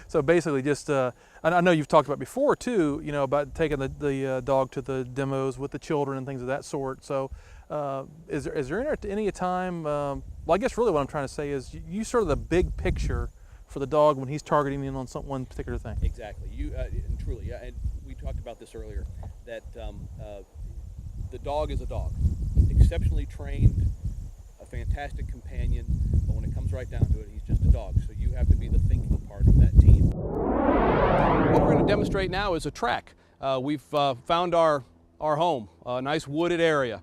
So basically, just and I know you've talked about before too, about taking the dog to the demos with the children and things of that sort. So is there any time? Well, I guess really what I'm trying to say is you sort of the big picture for the dog when he's targeting in on one particular thing. Exactly. And truly, and we talked about this earlier, that the dog is a dog, exceptionally trained, a fantastic companion, but when it comes right down to it, he's just a dog. So you have to be the thinking part of that team. What we're going to demonstrate now is a track. We've found our home, a nice wooded area.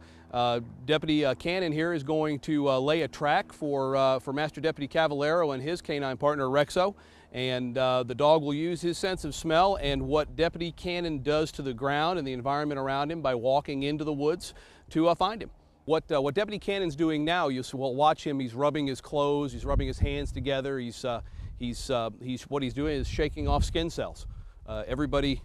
Deputy Cannon here is going to lay a track for Master Deputy Cavallero and his canine partner Rexo, and the dog will use his sense of smell and what Deputy Cannon does to the ground and the environment around him by walking into the woods to find him. What Deputy Cannon's doing now, you'll watch him. He's rubbing his clothes. He's rubbing his hands together. What he's doing is shaking off skin cells. Everybody.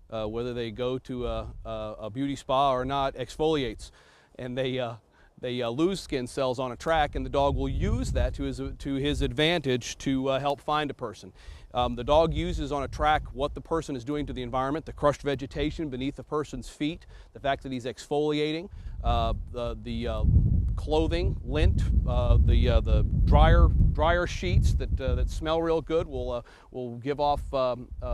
Whether they go to a beauty spa or not, exfoliates, and they lose skin cells on a track, and the dog will use that to his advantage to help find a person. The dog uses on a track what the person is doing to the environment, the crushed vegetation beneath the person's feet, the fact that he's exfoliating, the clothing, lint, the drier sheets that smell real good will give off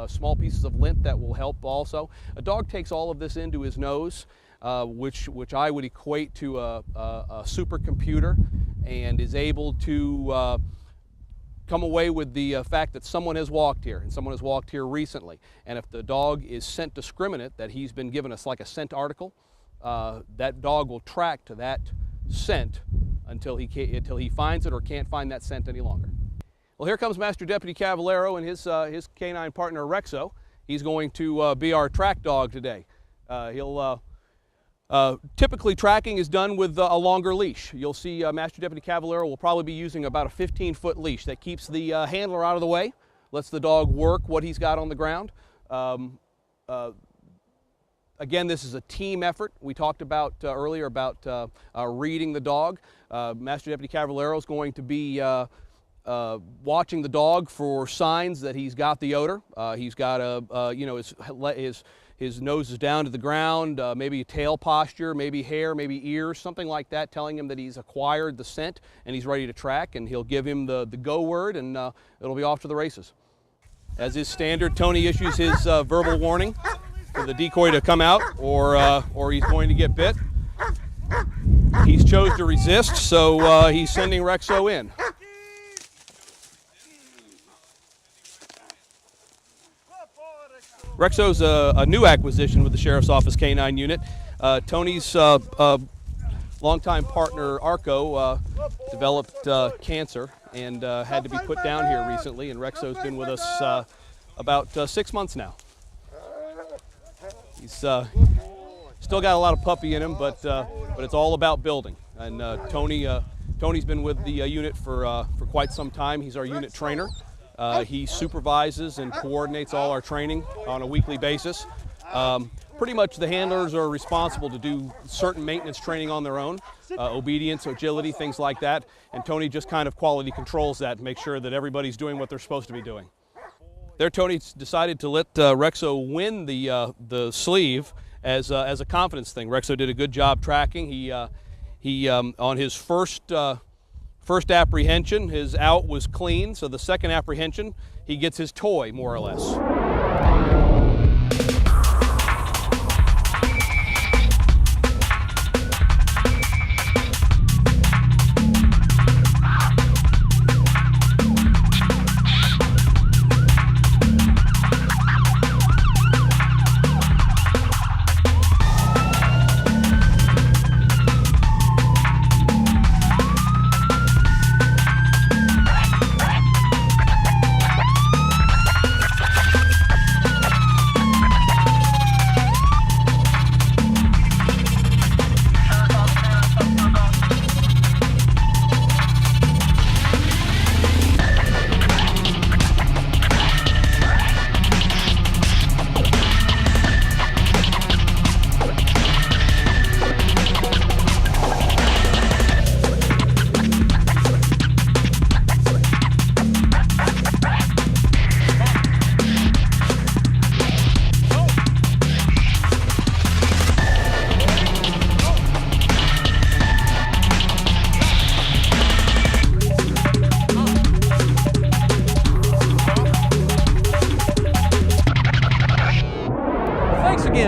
small pieces of lint that will help also. A dog takes all of this into his nose, which I would equate to a supercomputer, and is able to come away with the fact that someone has walked here, and someone has walked here recently. And if the dog is scent discriminate, that he's been given us like a scent article, that dog will track to that scent until he finds it or can't find that scent any longer. Well, here comes Master Deputy Cavallero and his canine partner Rexo. He's going to be our track dog today. Typically tracking is done with a longer leash. You'll see Master Deputy Cavallero will probably be using about a 15-foot leash that keeps the handler out of the way, lets the dog work what he's got on the ground. Again, this is a team effort. We talked about earlier about reading the dog. Master Deputy Cavallero is going to be watching the dog for signs that he's got the odor. He's got his nose is down to the ground, maybe tail posture, maybe hair, maybe ears, something like that, telling him that he's acquired the scent and he's ready to track, and he'll give him the go word, and it'll be off to the races. As is standard, Tony issues his verbal warning for the decoy to come out, or he's going to get bit. He's chose to resist, so he's sending Rexo in. Rexo's a new acquisition with the Sheriff's Office Canine Unit. Tony's longtime partner, Arco, developed cancer and had to be put down here recently, and Rexo's been with us about 6 months now. He's still got a lot of puppy in him, but it's all about building. And Tony's been with the unit for quite some time. He's our unit trainer. He supervises and coordinates all our training on a weekly basis. Pretty much the handlers are responsible to do certain maintenance training on their own, obedience, agility, things like that, and Tony just kind of quality controls that to make sure that everybody's doing what they're supposed to be doing. There, Tony's decided to let Rexo win the sleeve as a confidence thing. Rexo did a good job tracking. He on his first apprehension, his out was clean, so the second apprehension, he gets his toy, more or less.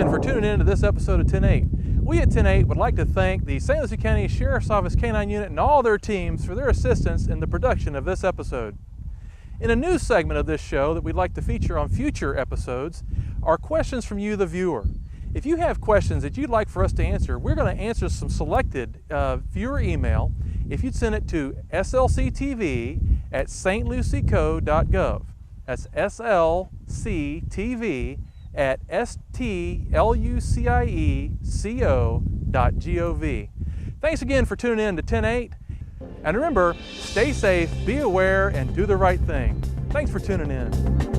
again for tuning in to this episode of 10-8. We at 10-8 would like to thank the St. Lucie County Sheriff's Office K-9 Unit and all their teams for their assistance in the production of this episode. In a new segment of this show that we'd like to feature on future episodes are questions from you, the viewer. If you have questions that you'd like for us to answer, we're going to answer some selected viewer email if you'd send it to slctv@stlucieco.gov. That's slctv@stlucieco.gov. Thanks again for tuning in to 10-8. And remember, stay safe, be aware, and do the right thing. Thanks for tuning in.